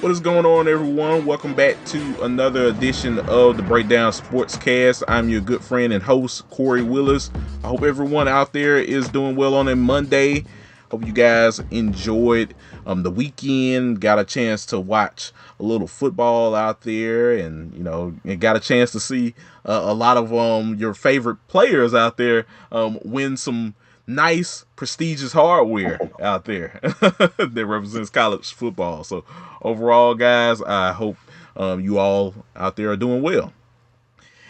What is going on, everyone? Welcome back to another edition of the Breakdown Sportscast. I'm your good friend and host, Kory Willis. I hope everyone out there is doing well on a Monday. Hope you guys enjoyed the weekend, got a chance to watch a little football out there, and got a chance to see a lot of your favorite players out there win some nice, prestigious hardware out there that represents college football. So overall, guys, I hope you all out there are doing well.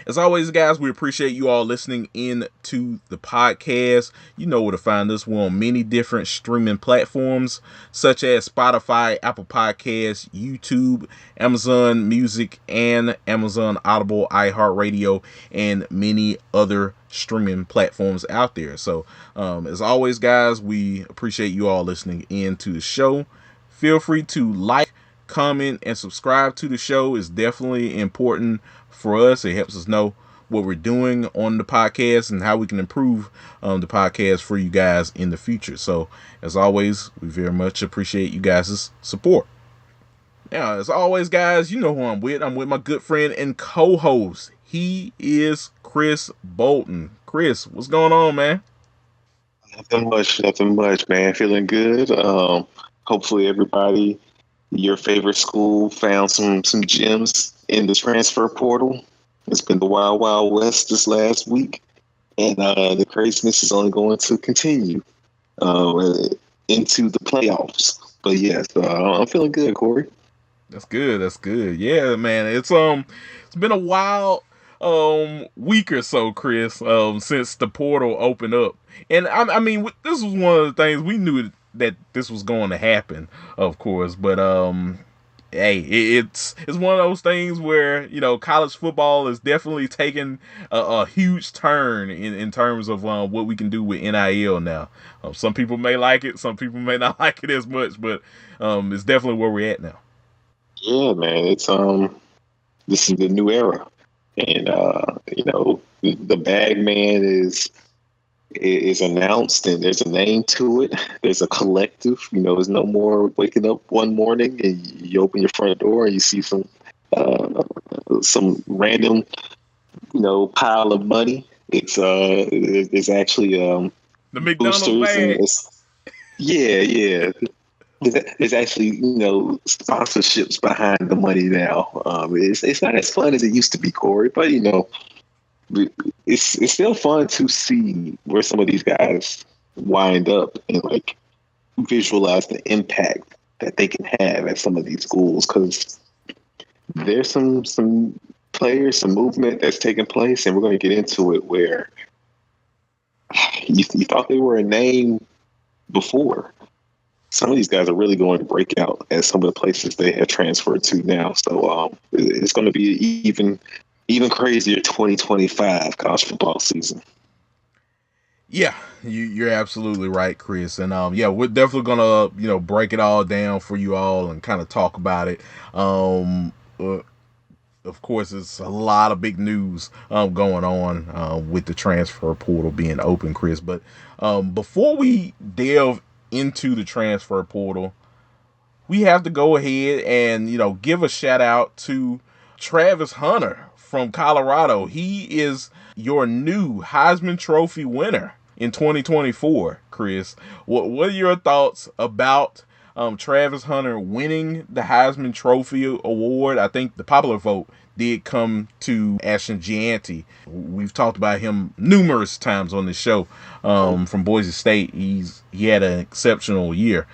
As always, guys, we appreciate you all listening in to the podcast. You know where to find us. We're on many different streaming platforms, such as Spotify, Apple Podcasts, YouTube, Amazon Music, and Amazon Audible, iHeartRadio, and many other streaming platforms out there. So, as always, guys, we appreciate you all listening in to the show. Feel free to like, comment, and subscribe to the show. It's definitely important for us. It helps us know what we're doing on the podcast and how we can improve the podcast for you guys in the future. So, as always, we very much appreciate you guys' support. Now, as always, guys, you know who I'm with. I'm with my good friend and co-host. He is Chris Bolton. Chris, what's going on, man? Nothing much, man. Feeling good. Hopefully everybody, your favorite school, found some gems in the transfer portal. It's been the Wild Wild West this last week, and the craziness is only going to continue into the playoffs. But yes, I'm feeling good, Kory. That's good. Yeah, man. It's been a wild week or so, Chris, since the portal opened up. And I mean, this was one of the things we knew that this was going to happen, of course, but hey, it's one of those things where college football is definitely taking a huge turn in terms of what we can do with NIL now. Some people may like it, some people may not like it as much, but it's definitely where we're at now. Yeah, man, it's this is the new era, and the bag man is announced, and there's a name to it. There's a collective. There's no more waking up one morning and you open your front door and you see some random pile of money. It's actually the McDonald's bag. Yeah. There's actually sponsorships behind the money now. It's not as fun as it used to be, Kory, but it's still fun to see where some of these guys wind up and visualize the impact that they can have at some of these schools, because there's some players, some movement that's taking place, and we're going to get into it, where you thought they were a name before. Some of these guys are really going to break out at some of the places they have transferred to now. So it's going to be even crazier 2025 college football season. Yeah, you're absolutely right, Chris. And we're definitely gonna break it all down for you all and kind of talk about it. Of course, it's a lot of big news going on with the transfer portal being open, Chris. But before we delve into the transfer portal, we have to go ahead and give a shout out to Travis Hunter from Colorado. He is your new Heisman Trophy winner in 2024, Chris. What are your thoughts about Travis Hunter winning the Heisman Trophy Award? I think the popular vote did come to Ashton Gianti. We've talked about him numerous times on this show from Boise State. He had an exceptional year.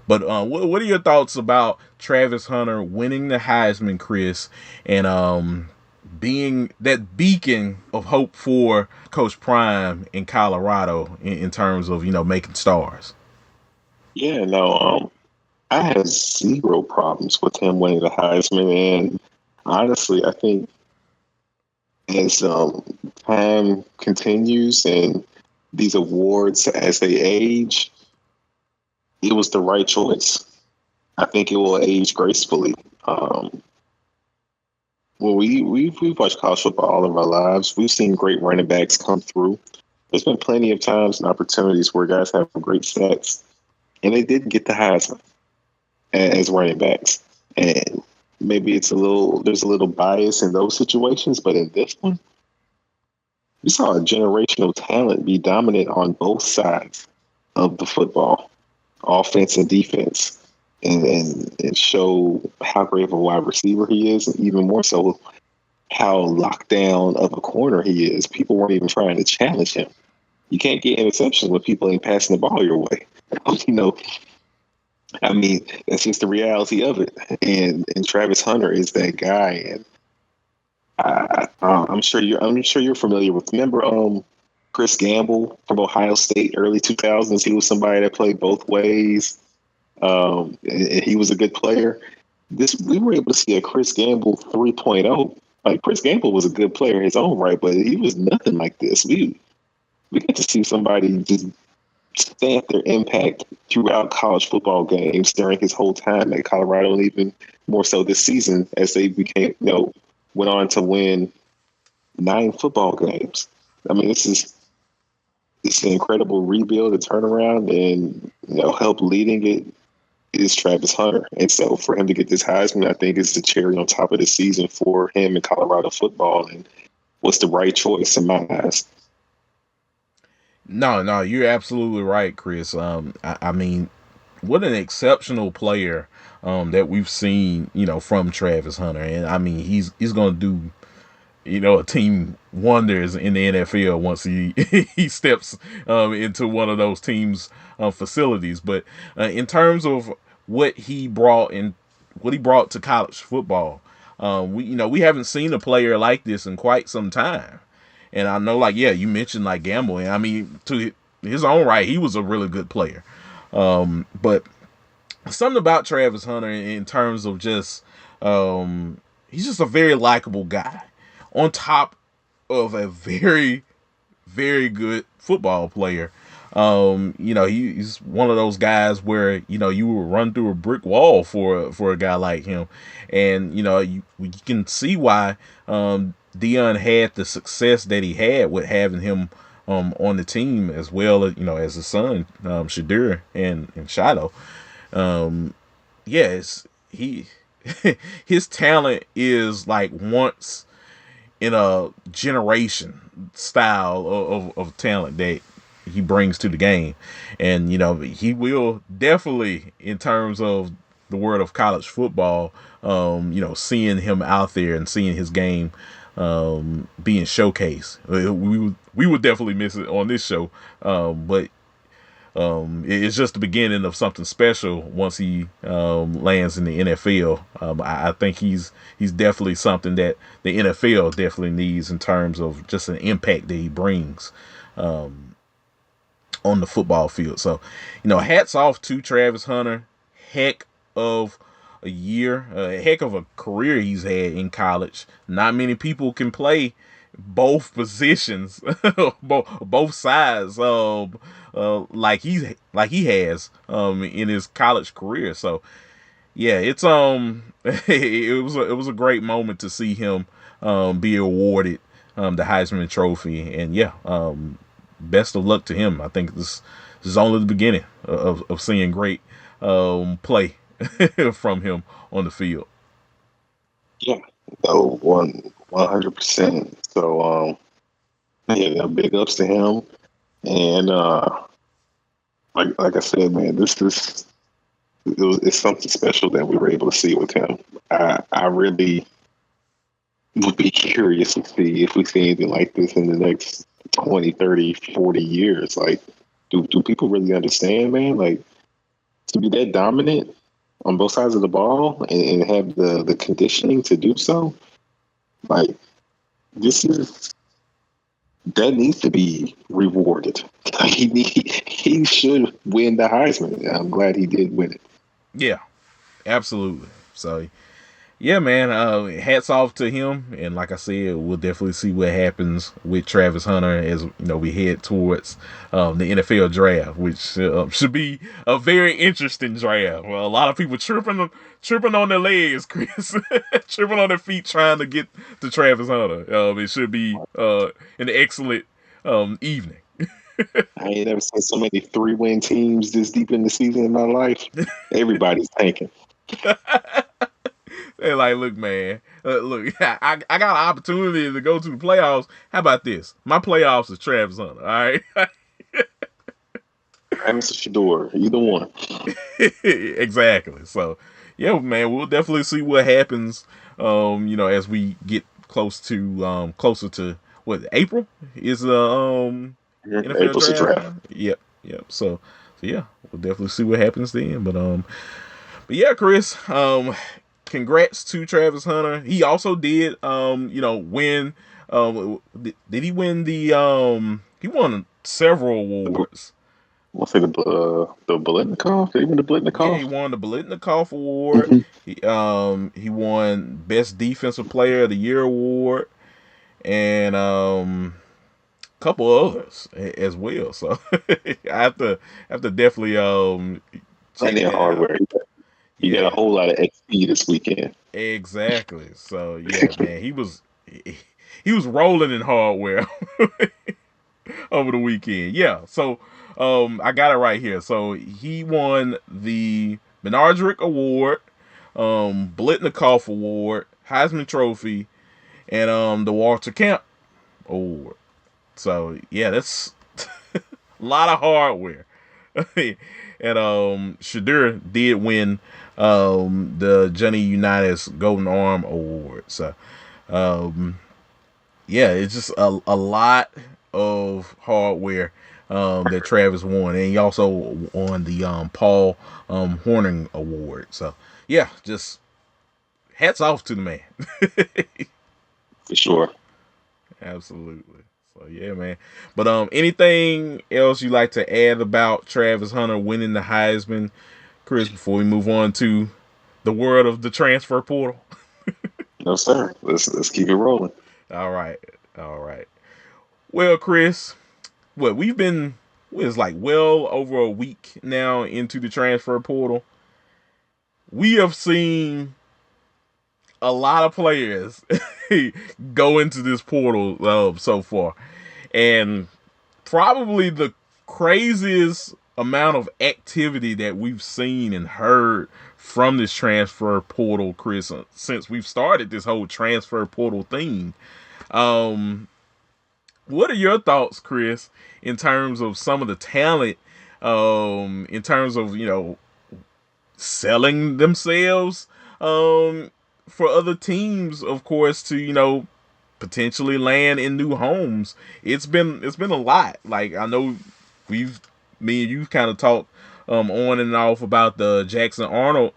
But what are your thoughts about Travis Hunter winning the Heisman, Chris, and being that beacon of hope for Coach Prime in Colorado in terms of making stars? Yeah, no, I have zero problems with him winning the Heisman, and honestly, I think as time continues and these awards as they age, it was the right choice. I think it will age gracefully. Well, we've watched college football all of our lives. We've seen great running backs come through. There's been plenty of times and opportunities where guys have great stats, and they didn't get the Heisman as running backs. And maybe there's a little bias in those situations, but in this one, we saw a generational talent be dominant on both sides of the football, offense and defense, and show how great of a wide receiver he is, and even more so how locked down of a corner he is. People weren't even trying to challenge him. You can't get interceptions when people ain't passing the ball your way. you know, I mean, that's just the reality of it. And Travis Hunter is that guy. And I'm sure you're familiar with. Remember, Chris Gamble from Ohio State, early 2000s. He was somebody that played both ways. And he was a good player. We were able to see a Chris Gamble 3.0. Like, Chris Gamble was a good player in his own right, but he was nothing like this. We get to see somebody just stamp their impact throughout college football games during his whole time at Colorado, and even more so this season as they went on to win 9 football games. I mean, it's an incredible rebuild and turnaround, and help leading it is Travis Hunter. And so for him to get this Heisman, I think is the cherry on top of the season for him in Colorado football, and was the right choice in my eyes. No, you're absolutely right, Chris. I mean, what an exceptional player that we've seen, from Travis Hunter, and I mean, he's going to do, a team wonders in the NFL once he he steps into one of those teams' facilities. But in terms of what he brought to college football, we haven't seen a player like this in quite some time. And I know, like, yeah, you mentioned like gambling. I mean, to his own right, he was a really good player. But something about Travis Hunter in terms of just, he's just a very likable guy, on top of a very, very good football player. He's one of those guys where you will run through a brick wall for a guy like him, and you can see why Dion had the success that he had with having him on the team, as well as as his son Shadur and Shiloh. Yes, he his talent is like once in a generation style of talent that he brings to the game. And he will definitely, in terms of the world of college football, seeing him out there and seeing his game being showcased, we would definitely miss it on this show. But it's just the beginning of something special once he lands in the NFL. I think he's definitely something that the NFL definitely needs in terms of just an impact that he brings on the football field. So, hats off to Travis Hunter. Heck of a year, a heck of a career he's had in college. Not many people can play both positions, both sides, like he has in his college career. So yeah, it's it was a great moment to see him be awarded the Heisman Trophy, and yeah, best of luck to him. I think this is only the beginning of seeing great play from him on the field. Yeah, no, 100%. So yeah, big ups to him. And like I said, man, it's something special that we were able to see with him. I really would be curious to see if we see anything like this in the next 20, 30, 40 years. Like, do people really understand, man? Like, to be that dominant on both sides of the ball and have the conditioning to do so, like, that needs to be rewarded. He should win the Heisman. I'm glad he did win it. Yeah, absolutely. So yeah, man, hats off to him. And like I said, we'll definitely see what happens with Travis Hunter as we head towards the NFL draft, which should be a very interesting draft. Well, a lot of people tripping on their legs, Chris, tripping on their feet trying to get to Travis Hunter. It should be an excellent evening. I ain't never seen so many 3-win teams this deep in the season in my life. Everybody's tanking. They're like, look, man, look, I got an opportunity to go to the playoffs. How about this? My playoffs is Travis Hunter. All right. Travis or Shador, either one. Exactly. So, yeah, man, we'll definitely see what happens. As we get closer to what April is the NFL April's the draft. draft. Yep. So yeah, we'll definitely see what happens then. But yeah, Chris, congrats to Travis Hunter. He also did win. Did he win he won several awards. What's it, the Blitnikoff? Did he win the Yeah, he Blitnikoff? won the Blitnikoff Award. Mm-hmm. He won Best Defensive Player of the Year award, and a couple others as well. So I have to definitely check Plenty of that out. hardware. You got a Yeah, whole lot of XP this weekend. exactly. So yeah, man, he was rolling in hardware over the weekend. Yeah. So I got it right here. So he won the Menardrick Award, Blitnikoff Award, Heisman Trophy, and the Walter Camp Award. So yeah, that's a lot of hardware. And Shadur did win the Johnny Unitas Golden Arm Award. So yeah, it's just a lot of hardware that Travis won, and he also won the Paul Hornung Award. So yeah, just hats off to the man. For sure. Absolutely. So yeah, man. But anything else you like to add about Travis Hunter winning the Heisman, Chris, before we move on to the world of the transfer portal? No, sir. Let's keep it rolling. All right. All right. Well, Chris, we've been it's like well over a week now into the transfer portal. We have seen a lot of players go into this portal so far, and probably the craziest amount of activity that we've seen and heard from this transfer portal, Chris, since we've started this whole transfer portal thing. What are your thoughts, Chris, in terms of some of the talent, in terms of selling themselves, for other teams, of course, to potentially land in new homes? It's been a lot. Like, I know me and you kind of talked on and off about the Jackson Arnold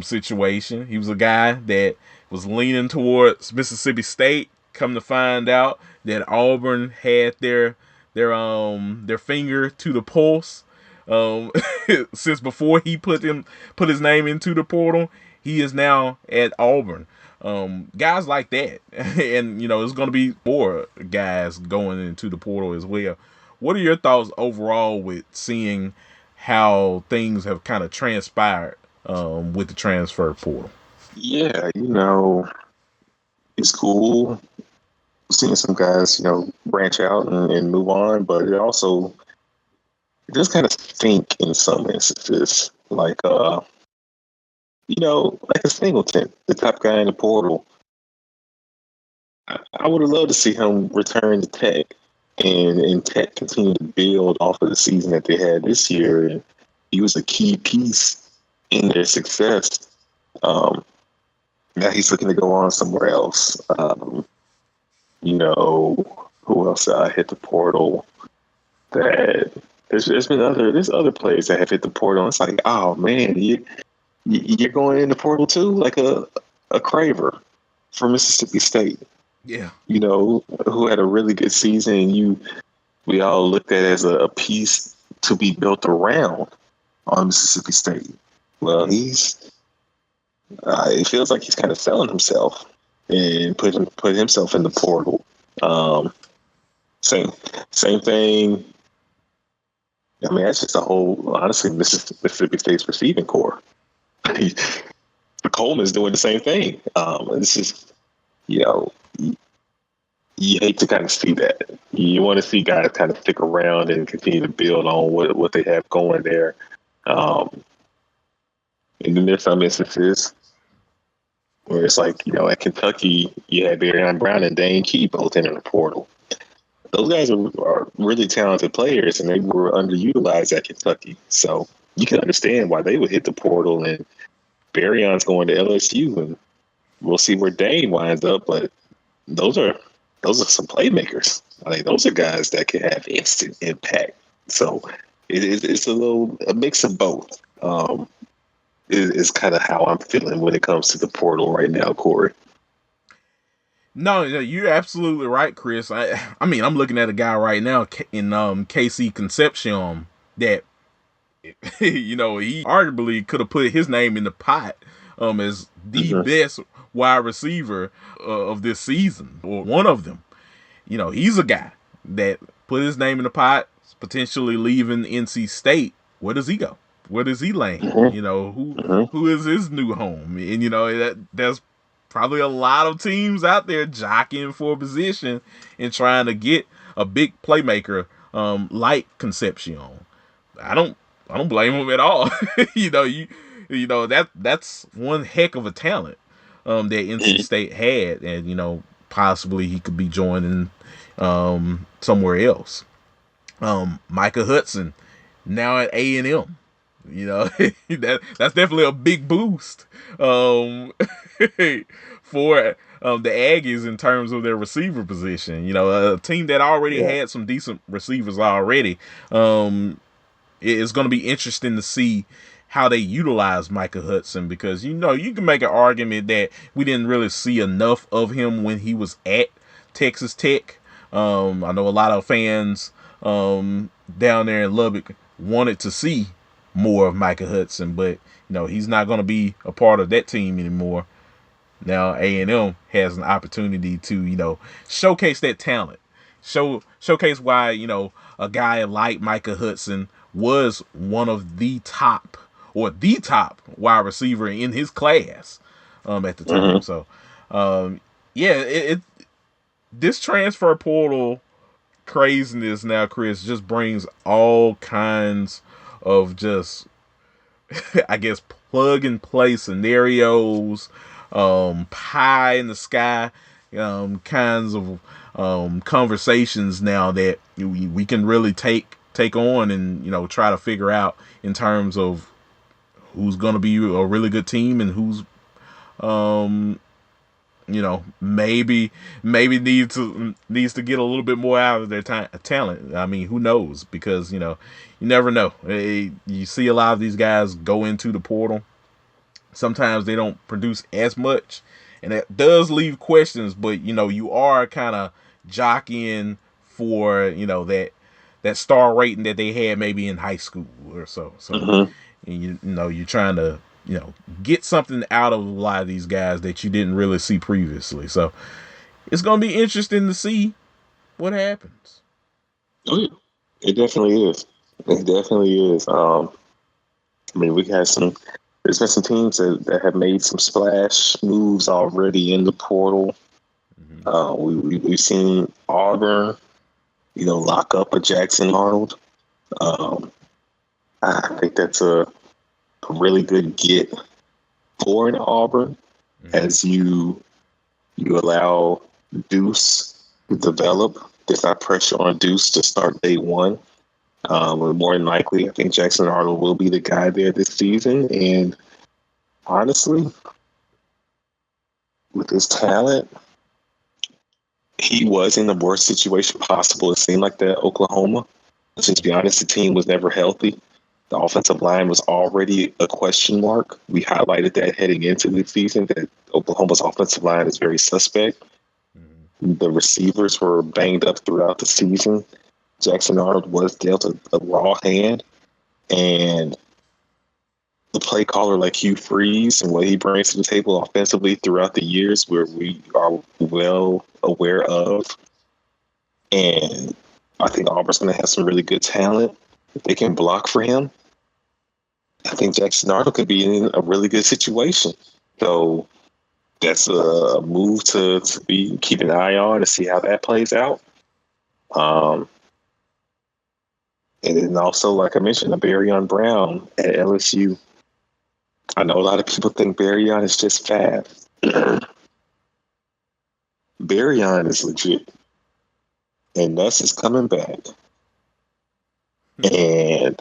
situation. He was a guy that was leaning towards Mississippi State. Come to find out that Auburn had their finger to the pulse since before he put his name into the portal. He is now at Auburn. Guys like that, and there's going to be more guys going into the portal as well. What are your thoughts overall with seeing how things have kind of transpired with the transfer portal? Yeah, it's cool seeing some guys, branch out and move on, but it does kind of stink in some instances. Like like a Singleton, the top guy in the portal. I would have loved to see him return to Tech and Tech continue to build off of the season that they had this year. And he was a key piece in their success. Now he's looking to go on somewhere else. Who else hit the portal? That there's other players that have hit the portal. It's like, oh man, you're going in the portal too, like a Craver from Mississippi State. Yeah, who had a really good season. We all looked at it as a piece to be built around on Mississippi State. Well, it feels like he's kind of selling himself and put himself in the portal. Same thing. I mean, that's just a whole, honestly, Mississippi State's receiving core. Coleman's doing the same thing. This is, you hate to kind of see that. You want to see guys kind of stick around and continue to build on what they have going there. And then there's some instances Where it's like, at Kentucky, you had Barry Brown and Dane Key both in the portal. Those guys are really talented players, and they were underutilized at Kentucky. So you can understand why they would hit the portal. And Barryon's going to LSU, and we'll see where Dane winds up. But those are some playmakers. I think those are guys that can have instant impact. So it's a mix of both. Is kind of how I'm feeling when it comes to the portal right now, Kory. No, you're absolutely right, Chris. I mean, I'm looking at a guy right now in KC Concepcion that he arguably could have put his name in the pot as the best wide receiver of this season, or one of them. He's a guy that put his name in the pot, potentially leaving NC State. Where does he go? Where does he land? Who is his new home? And there's probably a lot of teams out there jockeying for a position and trying to get a big playmaker like Concepcion. I don't blame him at all. That's one heck of a talent that NC State had, and possibly he could be joining somewhere else. Micah Hudson now at A&M. That's definitely a big boost for the Aggies in terms of their receiver position. A team that already had some decent receivers already. It's going to be interesting to see how they utilize Micah Hudson, because you can make an argument that we didn't really see enough of him when he was at Texas Tech. I know a lot of fans down there in Lubbock wanted to see more of Micah Hudson, but he's not going to be a part of that team anymore. Now A&M has an opportunity to showcase that talent, showcase why a guy like Micah Hudson was one of the top wide receiver in his class at the time. So this transfer portal craziness now, Chris, just brings all kinds of just I guess plug and play scenarios, pie in the sky kinds of conversations now that we can really take on and try to figure out in terms of who's going to be a really good team and who's maybe needs to get a little bit more out of their talent. I mean, who knows? Because you never know. You see a lot of these guys go into the portal. Sometimes they don't produce as much, and that does leave questions. But you are kind of jockeying for that star rating that they had maybe in high school or so. So you're trying to get something out of a lot of these guys that you didn't really see previously. So it's going to be interesting to see what happens. Oh, yeah. It definitely is. It definitely is. I mean, there's been some teams that have made some splash moves already in the portal. We've seen Auburn, lock up a Jackson Arnold. I think that's a really good get for an Auburn as you allow Deuce to develop. There's not pressure on Deuce to start day one. More than likely, I think Jackson Arnold will be the guy there this season. And honestly, with his talent, he was in the worst situation possible. It seemed like that Oklahoma. To be honest, the team was never healthy. The offensive line was already a question mark. We highlighted that heading into the season, that Oklahoma's offensive line is very suspect. The receivers were banged up throughout the season. Jackson Arnold was dealt a raw hand. And the play caller like Hugh Freeze and what he brings to the table offensively throughout the years, where we are well aware of. And I think Auburn's going to have some really good talent. If they can block for him, I think Jackson Arnold could be in a really good situation. So that's a move to be keep an eye on to see how that plays out. And then also, like I mentioned, the Barryon Brown at LSU. I know a lot of people think Barryon is just fast. Barryon is legit, and Nuss is coming back, and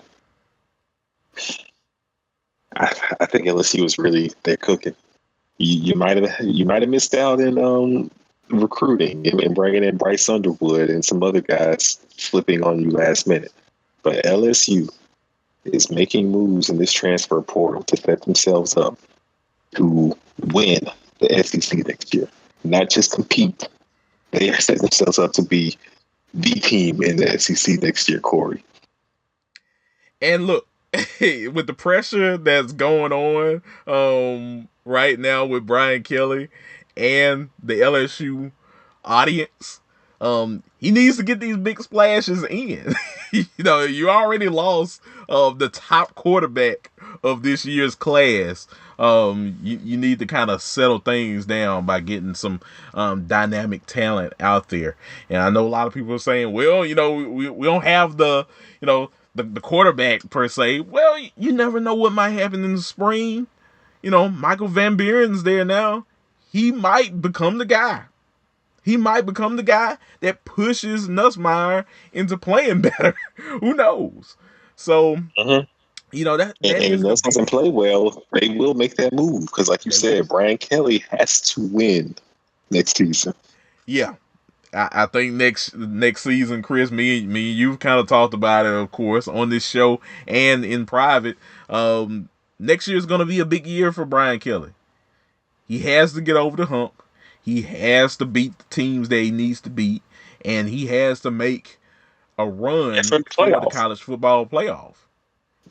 I think LSU was really they're cooking. You might have missed out in recruiting and bringing in Bryce Underwood and some other guys flipping on you last minute, but LSU is making moves in this transfer portal to set themselves up to win the SEC next year, not just compete. They are setting themselves up to be the team in the SEC next year, Kory. And look, with the pressure that's going on right now with Brian Kelly and the LSU audience, he needs to get these big splashes in. You already lost the top quarterback of this year's class. You need to kind of settle things down by getting some dynamic talent out there. And I know a lot of people are saying, well, we don't have the quarterback per se. Well, you never know what might happen in the spring. Michael Van Buren's there now. He might become the guy. He might become the guy that pushes Nussmeier into playing better. Who knows? So, that and if Nuss doesn't play well, they will make that move because, like you said, Brian Kelly has to win next season. Yeah, I think next season, Chris, me and you've kind of talked about it, of course, on this show and in private. Next year is going to be a big year for Brian Kelly. He has to get over the hump. He has to beat the teams that he needs to beat, and he has to make a run for the college football playoff.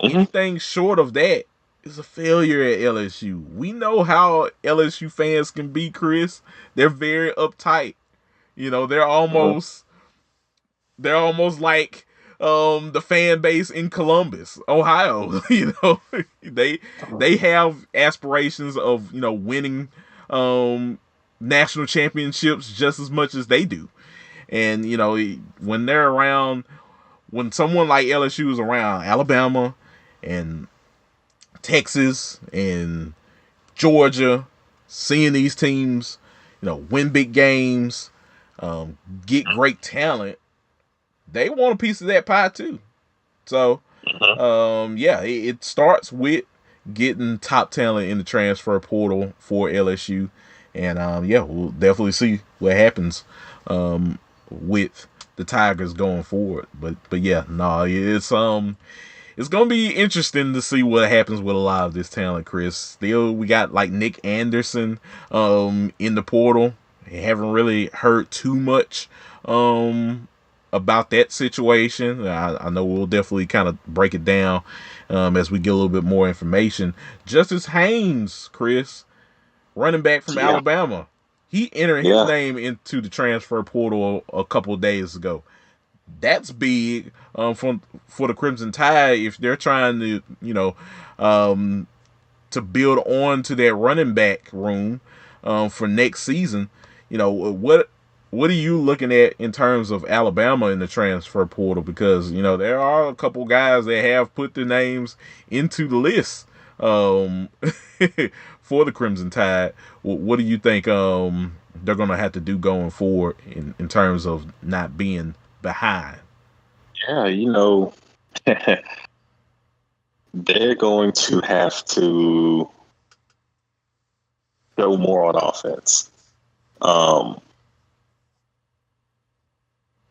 Mm-hmm. Anything short of that is a failure at LSU. We know how LSU fans can be, Chris. They're very uptight. They're almost like the fan base in Columbus, Ohio. They have aspirations of winning national championships just as much as they do. And when they're around, when someone like LSU is around, Alabama and Texas and Georgia, seeing these teams win big games, get great talent, they want a piece of that pie too. So it starts with getting top talent in the transfer portal for LSU. And we'll definitely see what happens with the Tigers going forward. But it's gonna be interesting to see what happens with a lot of this talent, Chris. Still, we got like Nick Anderson in the portal. I haven't really heard too much about that situation. I know we'll definitely kind of break it down as we get a little bit more information. Justice Haynes, Chris, running back from Alabama, he entered his name into the transfer portal a couple of days ago. That's big for the Crimson Tide if they're trying to to build on to that running back room for next season. What are you looking at in terms of Alabama in the transfer portal? Because there are a couple guys that have put their names into the list for the Crimson Tide. What do you think they're going to have to do going forward in terms of not being behind? Yeah, they're going to have to go more on offense.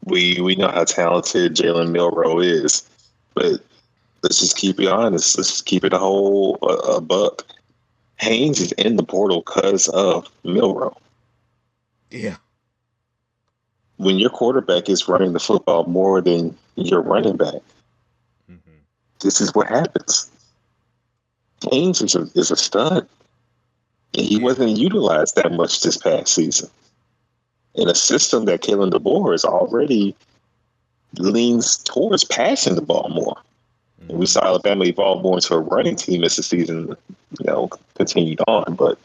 We know how talented Jalen Milroe is, but let's just keep it honest. Let's just keep it a buck. Haynes is in the portal because of Milroe. Yeah. When your quarterback is running the football more than your running back, this is what happens. Haynes is a stud. And he wasn't utilized that much this past season. In a system that Kalen DeBoer is already leans towards passing the ball more. And we saw Alabama evolve more into a running team as the season, continued on. But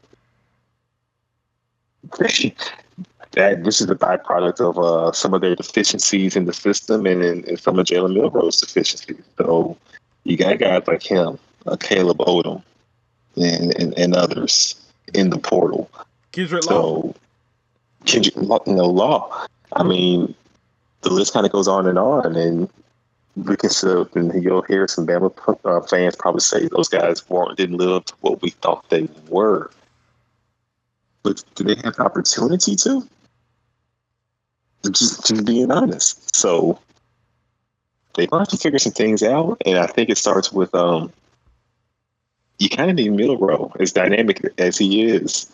this is the byproduct of some of their deficiencies in the system and some of Jalen Milroe's deficiencies. So you got guys like him, Caleb Odom, and others in the portal Kendrick Law. So Kendrick, Law. I mean, the list kind of goes on, and we can sit up and you'll hear some Bama fans probably say those guys didn't live up to what we thought they were. But do they have the opportunity to? Just being honest. So they might have to figure some things out, and I think it starts with you kind of need Milroe, as dynamic as he is.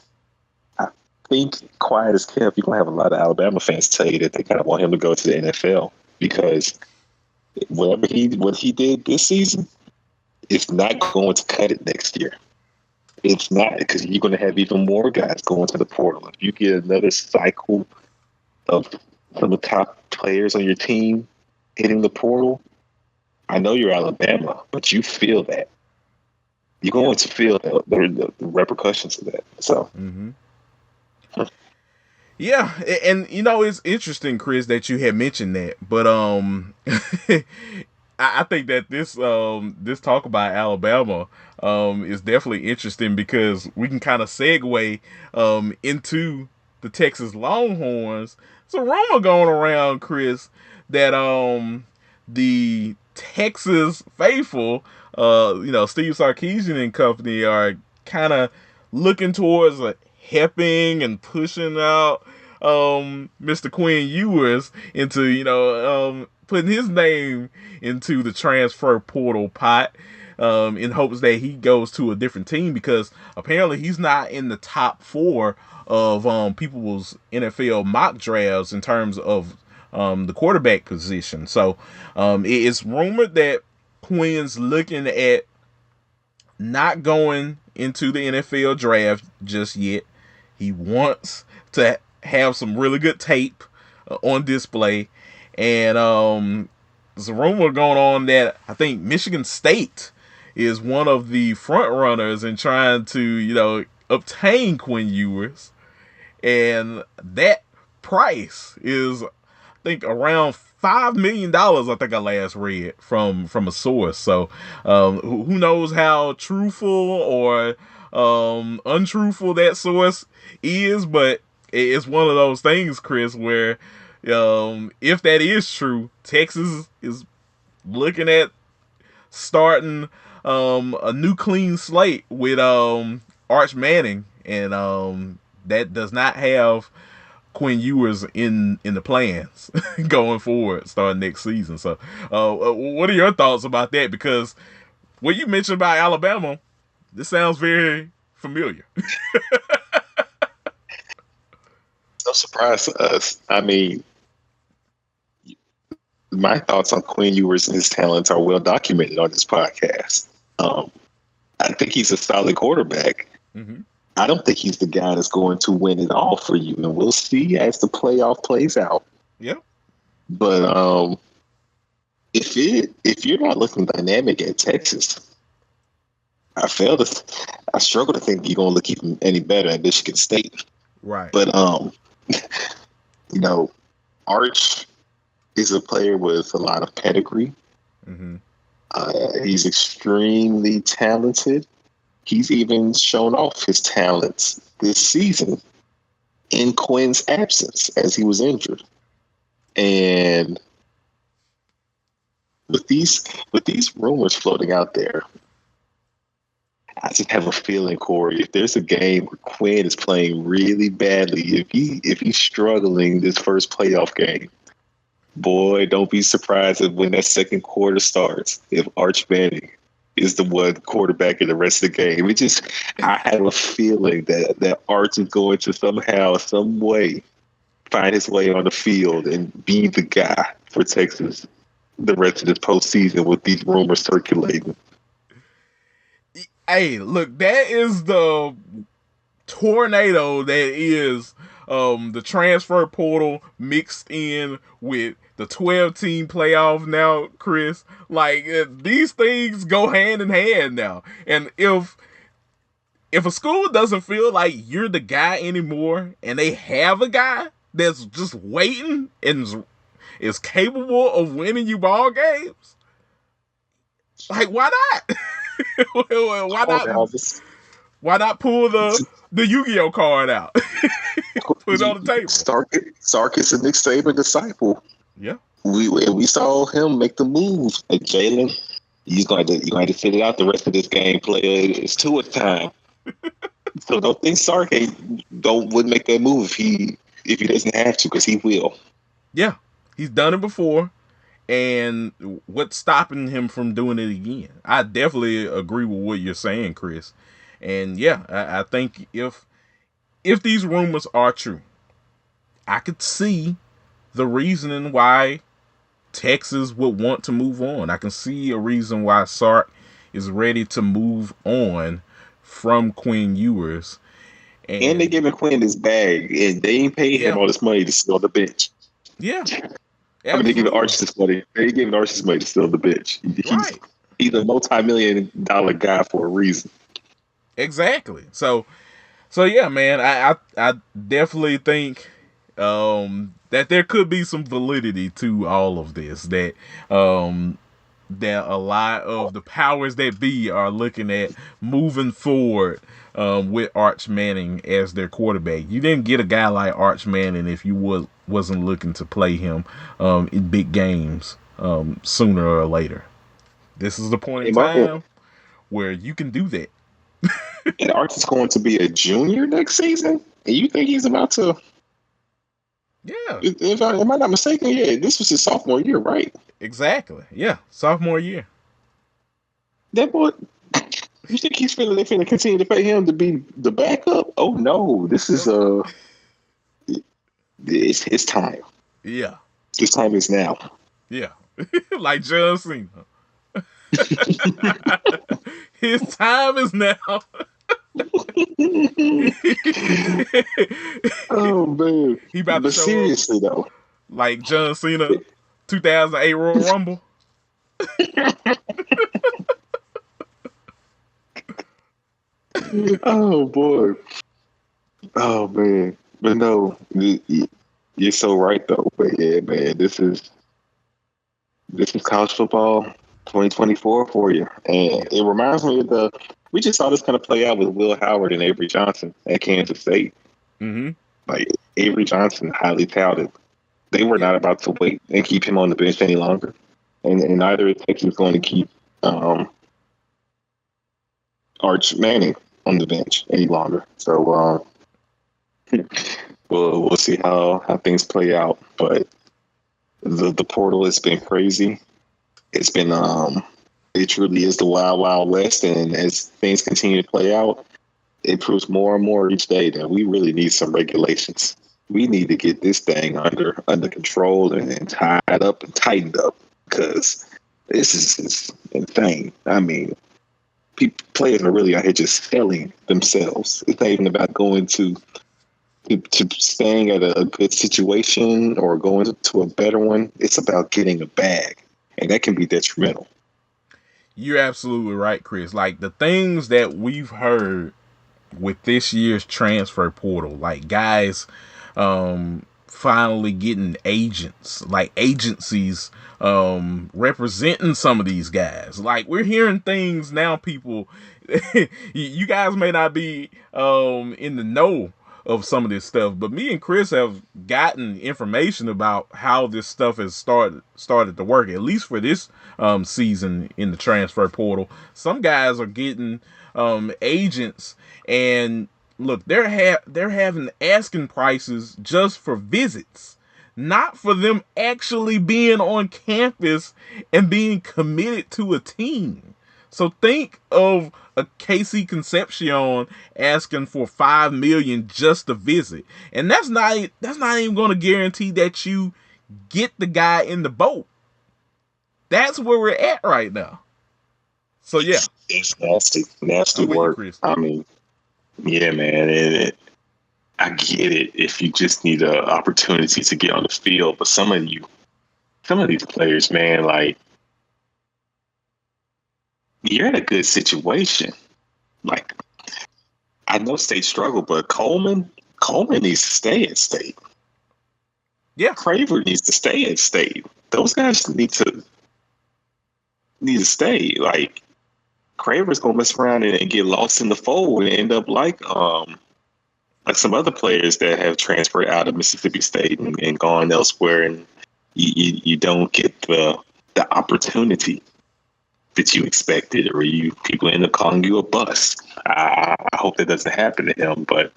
I think, quiet as kept, you're gonna have a lot of Alabama fans tell you that they kind of want him to go to the NFL because what he did this season is not going to cut it next year. It's not, because you're going to have even more guys going to the portal. If you get another cycle of some of the top players on your team hitting the portal, I know you're Alabama, but you feel that. You're going to feel the repercussions of that. So, yeah, and it's interesting, Chris, that you had mentioned that, but I think that this talk about Alabama is definitely interesting because we can kind of segue into the Texas Longhorns. It's a rumor going around, Chris, that the Texas faithful, Steve Sarkisian and company are kind of looking towards helping and pushing out Mr. Quinn Ewers into putting his name into the transfer portal pot in hopes that he goes to a different team, because apparently he's not in the top 4 of people's NFL mock drafts in terms of the quarterback position. So it's rumored that Quinn's looking at not going into the NFL draft just yet. He wants to have some really good tape on display. And there's a rumor going on that I think Michigan State is one of the front runners in trying to, obtain Quinn Ewers. And that price is, I think, around $5 million, I think I last read from a source. So who knows how truthful or untruthful that source is, but it's one of those things, Chris, where if that is true, Texas is looking at starting a new clean slate with Arch Manning, and that does not have Quinn Ewers in the plans going forward starting next season. So what are your thoughts about that? Because what you mentioned about Alabama, this sounds very familiar. no surprise to us. I mean, my thoughts on Quinn Ewers and his talents are well documented on this podcast. I think he's a solid quarterback. Mm-hmm. I don't think he's the guy that's going to win it all for you, and we'll see as the playoff plays out. Yeah. But if you're not looking dynamic at Texas, I struggle to think you're going to look even any better at Michigan State. Right. But Arch is a player with a lot of pedigree. Mm-hmm. He's extremely talented. He's even shown off his talents this season in Quinn's absence as he was injured. And with these rumors floating out there, I just have a feeling, Kory, if there's a game where Quinn is playing really badly, if he's struggling this first playoff game, boy, don't be surprised if when that second quarter starts, if Arch Manning is the one quarterback in the rest of the game. I have a feeling that Arch is going to somehow, some way, find his way on the field and be the guy for Texas the rest of this postseason with these rumors circulating. Hey, look, that is the tornado that is the transfer portal mixed in with the 12-team playoff now, Chris. Like, these things go hand in hand now. And if a school doesn't feel like you're the guy anymore and they have a guy that's just waiting and is capable of winning you ball games, like, why not? Why not? Why not pull the Yu-Gi-Oh card out? Put it on the table. Sark is a Nick Saban disciple. Yeah. We saw him make the move. Like Jalen, you're going to fit it out the rest of this game, player. It's Tua time. So don't think Sark wouldn't make that move if he doesn't have to, because he will. Yeah, he's done it before, and what's stopping him from doing it again? I definitely agree with what you're saying, Chris. And yeah, I think if these rumors are true, I could see the reasoning why Texas would want to move on. I can see a reason why Sark is ready to move on from Quinn Ewers. And they giving Quinn his bag, and they ain't paying him all this money to sit on the bench. Yeah. I mean, they giving Arch this money. They giving Arch this money to sit on the bench. He's a multi-million-dollar guy for a reason. Exactly. So yeah, man, I definitely think that there could be some validity to all of this. That that a lot of the powers that be are looking at moving forward with Arch Manning as their quarterback. You didn't get a guy like Arch Manning if you wasn't looking to play him in big games sooner or later. This is the point in time where you can do that. And Arch is going to be a junior next season, and you think he's about to? Yeah. Am I not mistaken? Yeah, this was his sophomore year, right? Exactly. Yeah, sophomore year. That boy, you think they're finna continue to pay him to be the backup? Oh no, this is it's his time. Yeah. His time is now. Yeah. Like John Cena. His time is now. Oh man. He about to show seriously up, though. like John Cena 2008 Royal Rumble. Oh boy. Oh man. But no, you're so right though. But yeah, man, this is college football 2024 for you. And it reminds me of we just saw this kind of play out with Will Howard and Avery Johnson at Kansas State. Mm-hmm. Like Avery Johnson, highly touted. They were not about to wait and keep him on the bench any longer. And neither is Texas going to keep Arch Manning on the bench any longer. So we'll see how things play out. But the portal has been crazy. It's been it truly is the wild, wild west. And as things continue to play out, it proves more and more each day that we really need some regulations. We need to get this thing under control and tied up and tightened up, because this is insane. I mean, players are really out here just selling themselves. It's not even about going to staying at a good situation or going to a better one. It's about getting a bag, and that can be detrimental. You're absolutely right, Chris. Like the things that we've heard with this year's transfer portal, like guys finally getting agents, like agencies representing some of these guys. Like we're hearing things now, people. You guys may not be in the know of some of this stuff, but me and Chris have gotten information about how this stuff has started to work, at least for this season in the transfer portal. Some guys are getting agents, and look, they're having asking prices just for visits, not for them actually being on campus and being committed to a team. So think of a KC Concepcion asking for $5 million just to visit, and that's not even going to guarantee that you get the guy in the boat. That's where we're at right now. So yeah, it's nasty work. I mean, yeah, man, I get it if you just need an opportunity to get on the field, but some of these players, man, like, you're in a good situation. Like, I know State struggle, but Coleman needs to stay at State. Yeah, Craver needs to stay at State. Those guys need to stay. Like, Craver's gonna mess around and get lost in the fold and end up like some other players that have transferred out of Mississippi State and gone elsewhere, and you don't get the opportunity that you expected, or people end up calling you a bust. I hope that doesn't happen to him, but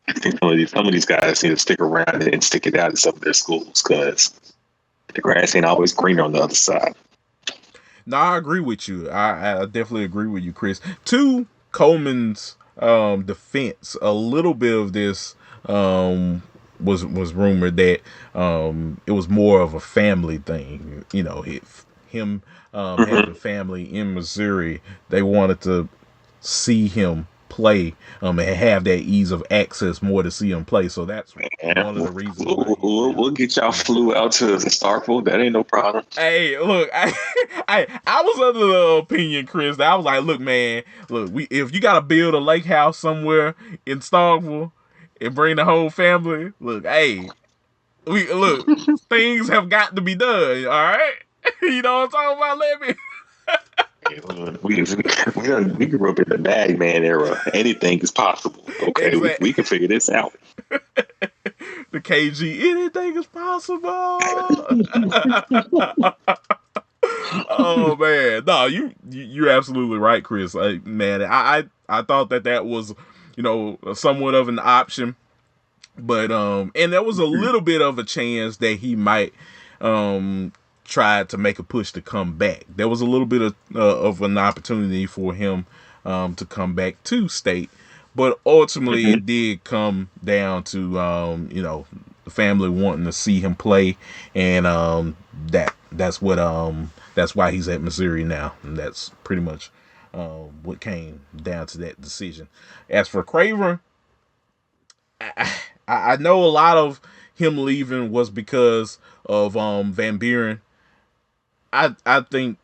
I think some of these guys need to stick around and stick it out in some of their schools, because the grass ain't always greener on the other side. No, I agree with you. I definitely agree with you, Chris. To Coleman's defense, a little bit of this was rumored that it was more of a family thing. You know, him having family in Missouri, they wanted to see him play and have that ease of access more to see him play. So that's one of the reasons. We'll get y'all flew out to Starkville. That ain't no problem. Hey, look, I was under the opinion, Chris, that I was like, look, man, look, if you gotta build a lake house somewhere in Starkville and bring the whole family, look, hey, things have got to be done, all right? You know what I'm talking about, Levy? We grew up in the Bagman era. Anything is possible. Okay, exactly. we can figure this out. The KG, anything is possible. Oh man, no, you're absolutely right, Chris. Man, I thought that was, somewhat of an option, but and there was a little bit of a chance that he might tried to make a push to come back. There was a little bit of an opportunity for him to come back to state, but ultimately it did come down to the family wanting to see him play, and that's why he's at Missouri now, and that's pretty much what came down to that decision. As for Craver, I know a lot of him leaving was because of Van Buren. I think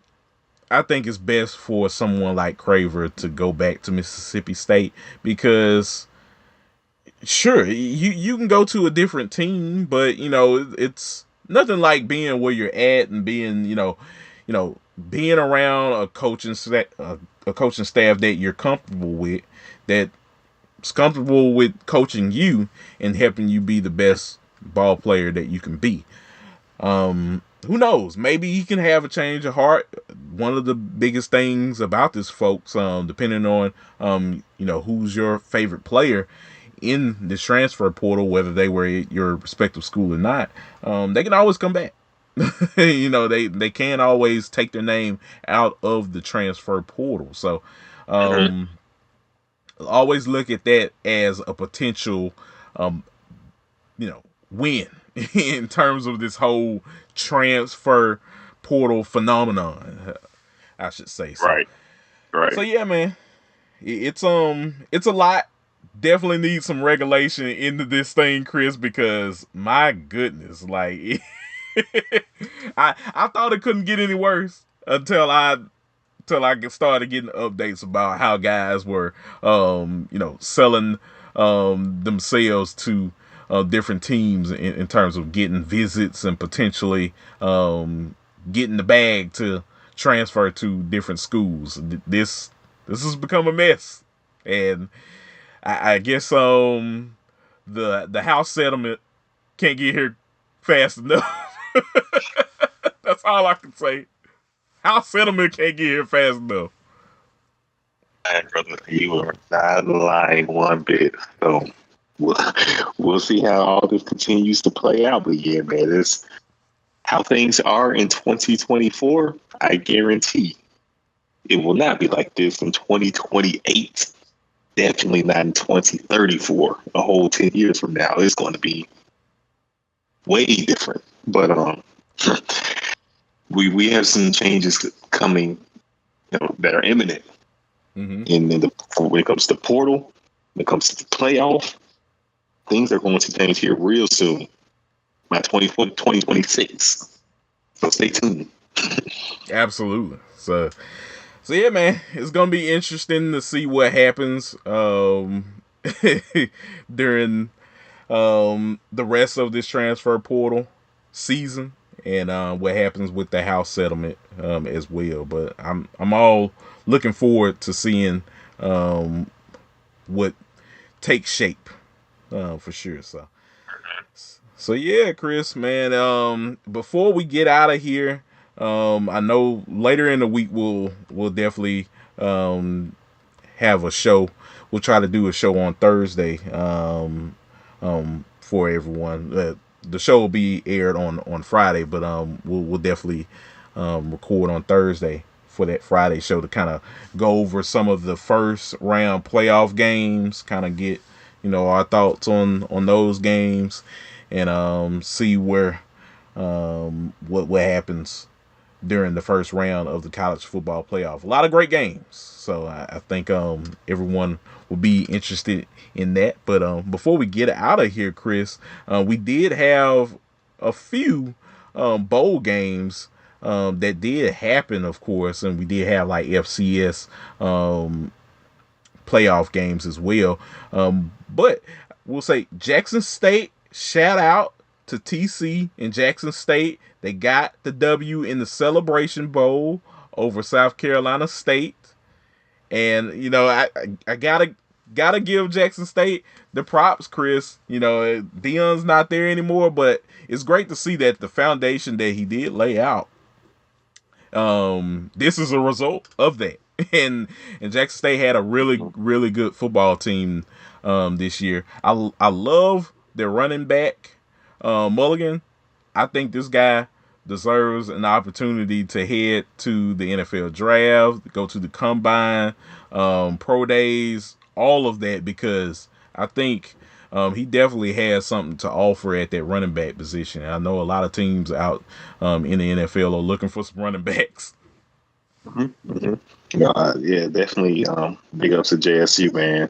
it's best for someone like Craver to go back to Mississippi State, because sure, you can go to a different team, but it's nothing like being where you're at and being being around a coaching staff that you're comfortable with, that's comfortable with coaching you and helping you be the best ball player that you can be. Who knows? Maybe he can have a change of heart. One of the biggest things about this, folks, depending on who's your favorite player in the transfer portal, whether they were at your respective school or not, they can always come back. They can't always take their name out of the transfer portal. So always look at that as a potential win in terms of this whole transfer portal phenomenon, I should say. So, right. So yeah, man, it's a lot. Definitely need some regulation into this thing, Chris, because my goodness, like I thought it couldn't get any worse until I started getting updates about how guys were selling themselves to different teams in terms of getting visits and potentially getting the bag to transfer to different schools. This has become a mess, and I guess the house settlement can't get here fast enough. That's all I can say. House settlement can't get here fast enough. And brother, you are not lying one bit. So we'll see how all this continues to play out. But yeah, man, this how things are in 2024. I guarantee it will not be like this in 2028. Definitely not in 2034. A whole 10 years from now, it's going to be way different. But we have some changes coming, that are imminent. When it comes to the portal, when it comes to the playoff, things are going to change here real soon, by 2026. So stay tuned. Absolutely. So yeah, man, it's gonna be interesting to see what happens during the rest of this transfer portal season, and what happens with the House settlement as well. But I'm all looking forward to seeing what takes shape for sure. So yeah, Chris, man. Before we get out of here, I know later in the week we'll definitely have a show. We'll try to do a show on Thursday for everyone. The show will be aired on Friday, but we'll definitely record on Thursday for that Friday show to kind of go over some of the first round playoff games, kind of get our thoughts on those games, and see where what happens during the first round of the college football playoff. A lot of great games, so I think everyone will be interested in that. But before we get out of here, Chris, we did have a few bowl games that did happen, of course, and we did have like FCS playoff games as well. But we'll say Jackson State, shout out to TC and Jackson State. They got the W in the Celebration Bowl over South Carolina State. And, I gotta give Jackson State the props, Chris. Dion's not there anymore, but it's great to see that the foundation that he did lay out, this is a result of that. And Jackson State had a really, really good football team this year. I love their running back, Mulligan. I think this guy deserves an opportunity to head to the NFL draft, go to the combine, pro days, all of that, because I think he definitely has something to offer at that running back position. And I know a lot of teams out in the NFL are looking for some running backs. Mm-hmm. Mm-hmm. Yeah, definitely. Big ups to JSU, man.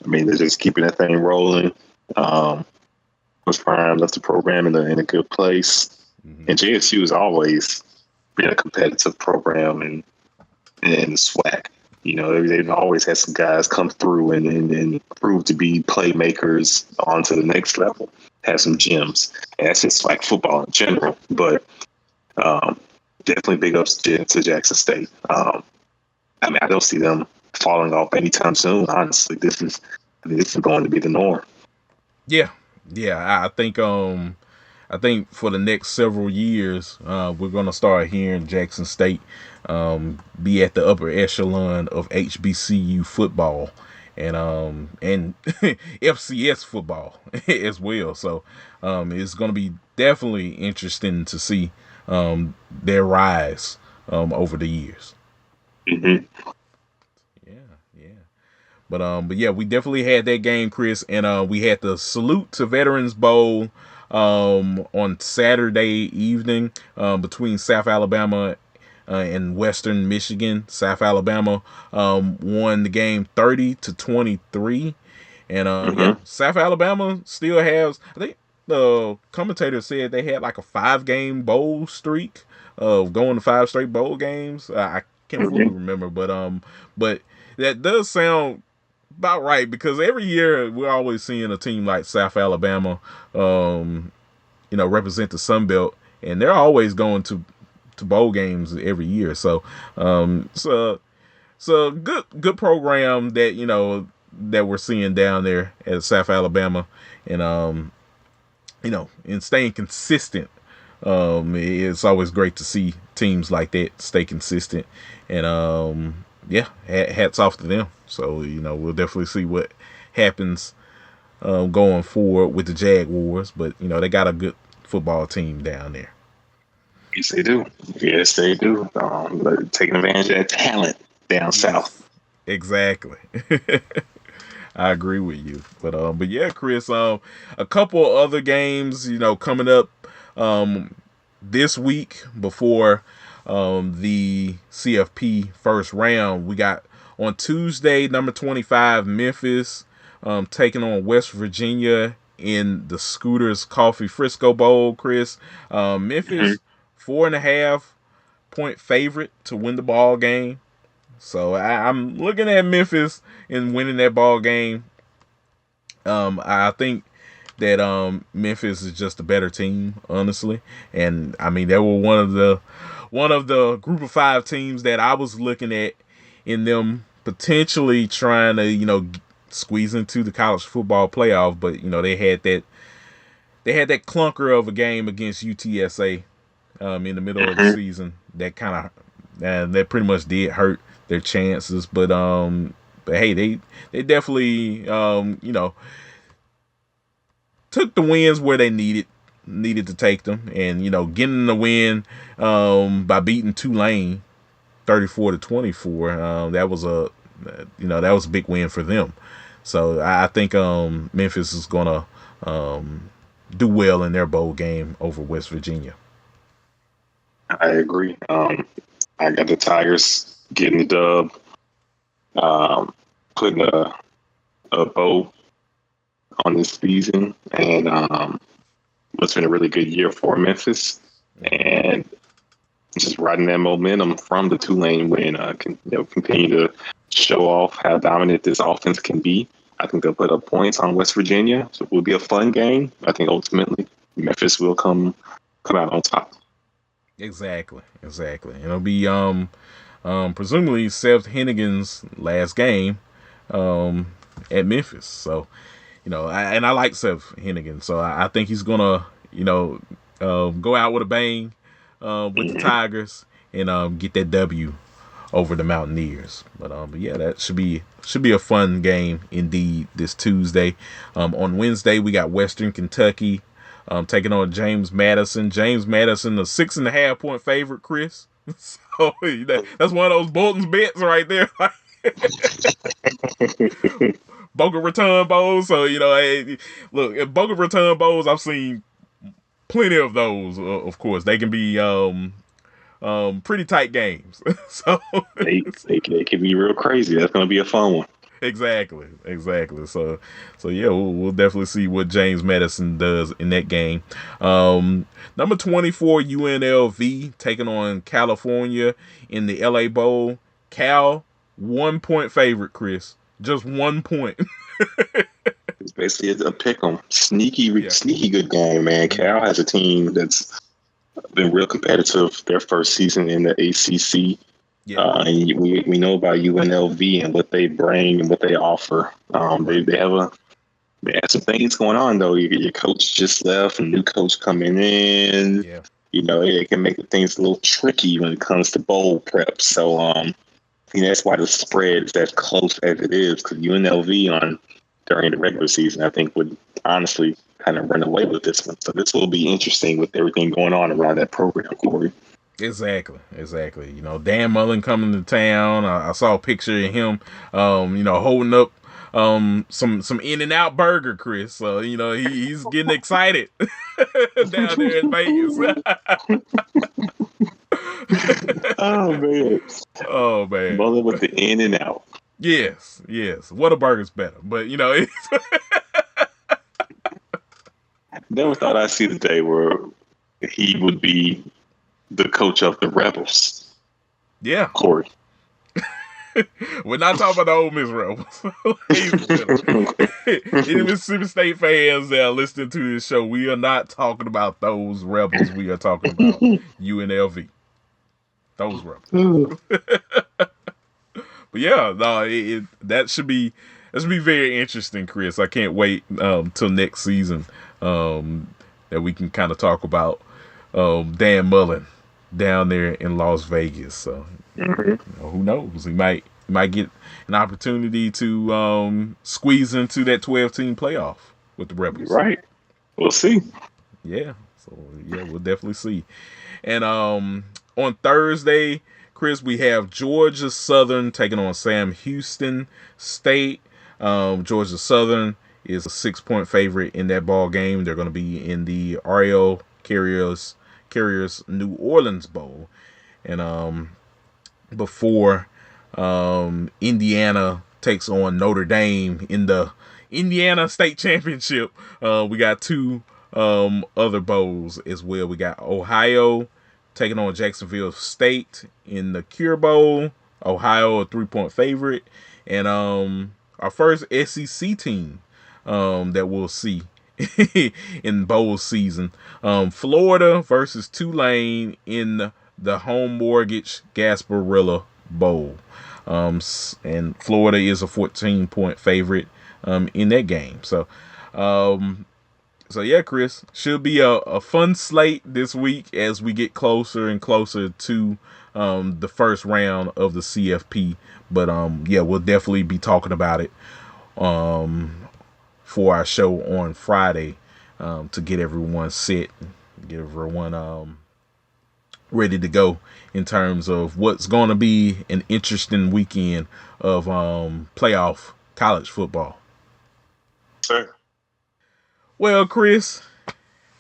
They're just keeping that thing rolling. Was Prime left the program in a good place. Mm-hmm. And JSU has always been a competitive program and SWAC. They've always had some guys come through and prove to be playmakers on to the next level. Have some gems. And that's just like football in general. But definitely big ups to Jackson State. I don't see them falling off anytime soon. Honestly, this is going to be the norm. Yeah. I think for the next several years, we're gonna start hearing Jackson State be at the upper echelon of HBCU football and FCS football as well. So it's gonna be definitely interesting to see their rise over the years. Mm-hmm. Yeah. But yeah, we definitely had that game, Chris, and we had the Salute to Veterans Bowl on Saturday evening between South Alabama and Western Michigan. South Alabama won the game 30-23, and yeah, South Alabama still has. I think the commentator said they had like a 5-game bowl streak of going to 5 straight bowl games. I can't fully remember, but that does sound about right, because every year we're always seeing a team like South Alabama, represent the Sun Belt, and they're always going to bowl games every year. So, so good program that that we're seeing down there at South Alabama, and and staying consistent. It's always great to see teams like that stay consistent, and yeah, hats off to them. So, we'll definitely see what happens going forward with the Jaguars. But, they got a good football team down there. Yes, they do. Taking advantage of that talent down south. Exactly. I agree with you. But yeah, Chris, a couple other games, coming up this week before the CFP first round. We got on Tuesday, number 25, Memphis taking on West Virginia in the Scooters Coffee Frisco Bowl, Chris. Memphis, 4.5 point favorite to win the ball game. So I'm looking at Memphis in winning that ball game. I think that Memphis is just a better team, honestly. And I mean, they were one of the group of 5 teams that I was looking at in them potentially trying to, squeeze into the college football playoff, but they had that clunker of a game against UTSA in the middle of the season that kind of that pretty much did hurt their chances. But hey, they definitely took the wins where they needed to take them, and getting the win by beating Tulane 34-24. That was a big win for them. So I think Memphis is gonna do well in their bowl game over West Virginia. I agree. I got the Tigers getting the dub, putting a bow on this season, and it's been a really good year for Memphis, and just riding that momentum from the Tulane win, continue to show off how dominant this offense can be. I think they'll put up points on West Virginia, so it will be a fun game. I think ultimately Memphis will come out on top. Exactly. It'll be presumably Seth Hennigan's last game at Memphis. So I like Seth Hennigan, so I think he's gonna go out with a bang with the Tigers and get that W over the Mountaineers. But yeah, that should be a fun game indeed this Tuesday. On Wednesday we got Western Kentucky taking on James Madison. James Madison, a 6.5 point favorite, Chris. So that's one of those Bolton's bets right there. Boca Raton Bowls. So hey, look, at Boca Raton Bowls, I've seen plenty of those. Of course, they can be pretty tight games. So they can be real crazy. That's going to be a fun one. Exactly. So yeah, we'll definitely see what James Madison does in that game. Number 24 UNLV taking on California in the LA Bowl. Cal 1 point favorite, Chris. Just 1 point. It's basically a pick 'em. Sneaky good game, man. Cal has a team that's been real competitive their first season in the ACC. Yeah. And we know about UNLV and what they bring and what they offer. They have some things going on though. Your coach just left, a new coach coming in. Yeah. It can make things a little tricky when it comes to bowl prep. So that's why the spread is as close as it is, because UNLV during the regular season, I think, would honestly kind of run away with this one. So this will be interesting with everything going on around that program, Kory. Exactly. Dan Mullen coming to town. I saw a picture of him, holding up some In-N-Out burger, Chris. So he's getting excited down there in Vegas. Oh man. Mullen with the In-N-Out. Yes. What a burger's better, but it's Never thought I'd see the day where he would be the coach of the Rebels. Yeah. Kory. We're not talking about the Ole Miss Rebels. Any Mississippi State fans that are listening to this show, we are not talking about those Rebels. We are talking about UNLV. Those Rebels. But yeah, no, that should be very interesting, Chris. I can't wait till next season that we can kind of talk about Dan Mullen down there in Las Vegas. So who knows? He might get an opportunity to squeeze into that 12-team playoff with the Rebels. Right. We'll see. Yeah. So yeah, we'll definitely see. And on Thursday, Chris, we have Georgia Southern taking on Sam Houston State. Georgia Southern is a 6-point favorite in that ball game. They're going to be in the RL Carriers New Orleans Bowl. And before Indiana takes on Notre Dame in the Indiana State Championship, we got 2 other bowls as well. We got Ohio taking on Jacksonville State in the Cure Bowl. Ohio, a 3-point favorite. And our first SEC team that we'll see in bowl season. Florida versus Tulane in the Home Mortgage Gasparilla Bowl. And Florida is a 14-point favorite in that game. So yeah, Chris, should be a fun slate this week as we get closer and closer to the first round of the CFP. But yeah, we'll definitely be talking about it for our show on Friday to get everyone set, get everyone ready to go in terms of what's going to be an interesting weekend of playoff college football. Sure. Well, Chris,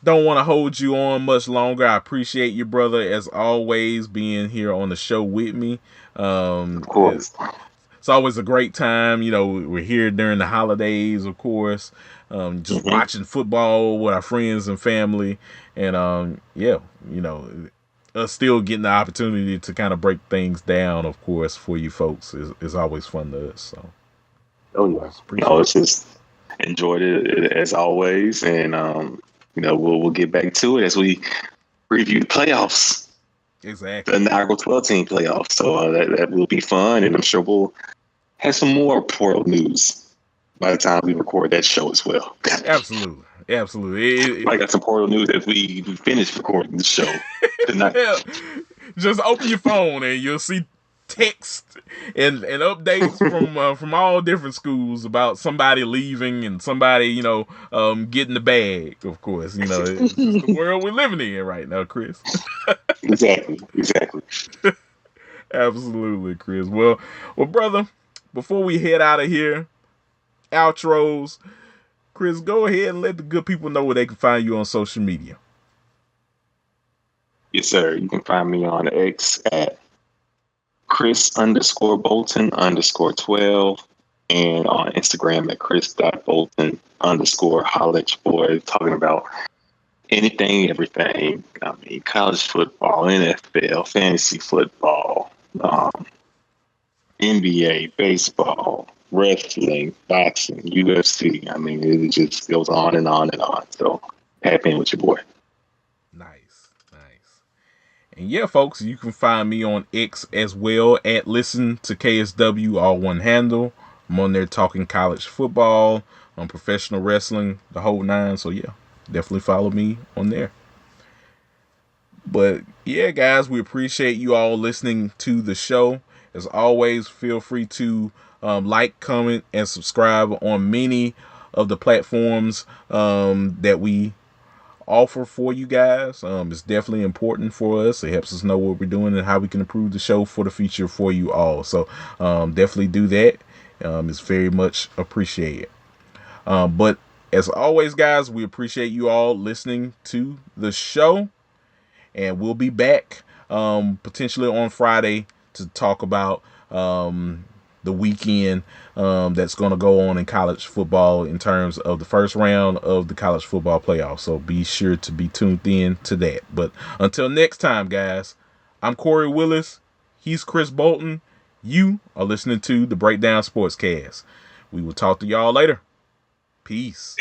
don't want to hold you on much longer. I appreciate you, brother, as always, being here on the show with me. Of course. It's always a great time. You know, we're here during the holidays, of course, just watching football with our friends and family. And, yeah, you know, us still getting the opportunity to kind of break things down, of course, for you folks is always fun to us. So, It's just enjoyed it as always, and we'll get back to it as we review the playoffs. Exactly. The inaugural 12-team playoffs. So that will be fun, and I'm sure we'll have some more portal news by the time we record that show as well. Absolutely. I got some portal news as we finish recording the show tonight. Yeah. Just open your phone and you'll see text and updates from all different schools about somebody leaving and somebody getting the bag. Of course, it's just the world we're living in right now, Chris. Exactly. Absolutely, Chris. Well, brother, before we head out of here, outros. Chris, go ahead and let the good people know where they can find you on social media. Yes, sir. You can find me on X at Chris_Bolton_12 and on Instagram at Chris.Bolton _holla at your boy, talking about anything, everything. I mean, college football, NFL, fantasy football, NBA, baseball, wrestling, boxing, UFC. I mean, it just goes on and on and on. So tap in with your boy. Nice. And yeah, folks, you can find me on X as well at Listen to KSW, all one handle. I'm on there talking college football, on professional wrestling, the whole nine. So yeah, definitely follow me on there. But yeah, guys, we appreciate you all listening to the show. As always, feel free to like, comment, and subscribe on many of the platforms that we offer for you guys. It's definitely important for us. It helps us know what we're doing and how we can improve the show for the future for you all. So definitely do that. It's very much appreciated. But as always, guys, we appreciate you all listening to the show. And we'll be back potentially on Friday to talk about the weekend that's going to go on in college football in terms of the first round of the college football playoffs. So be sure to be tuned in to that. But until next time, guys, I'm Kory Willis. He's Chris Bolton. You are listening to the Breakdown Sportscast. We will talk to y'all later. Peace.